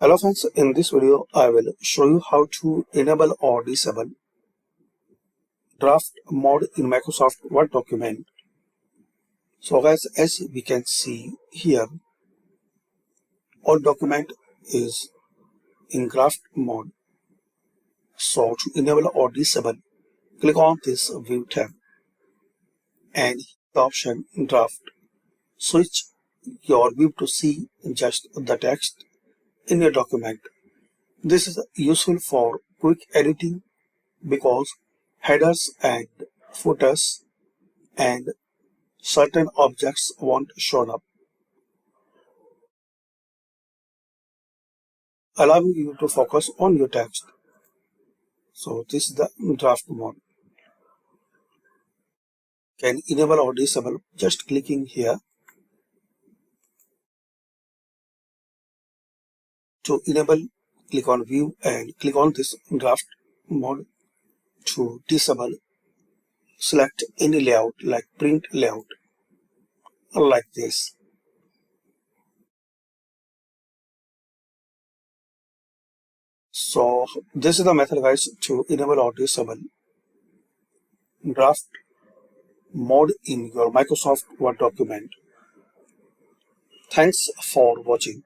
Hello friends, in this video I will show you how to enable or disable draft mode in Microsoft Word document. So guys, as we can see here, all document is in draft mode. So to enable or disable, click on this view tab and the option draft. Switch your view to see just the text in your document. This is useful for quick editing because headers and footers and certain objects won't show up, allowing you to focus on your text. So this is the draft mode. Can enable or disable just clicking here. To enable, click on view and click on this draft mode. To disable, select any layout like print layout, like this. So this is the method guys to enable or disable draft mode in your Microsoft Word document. Thanks for watching.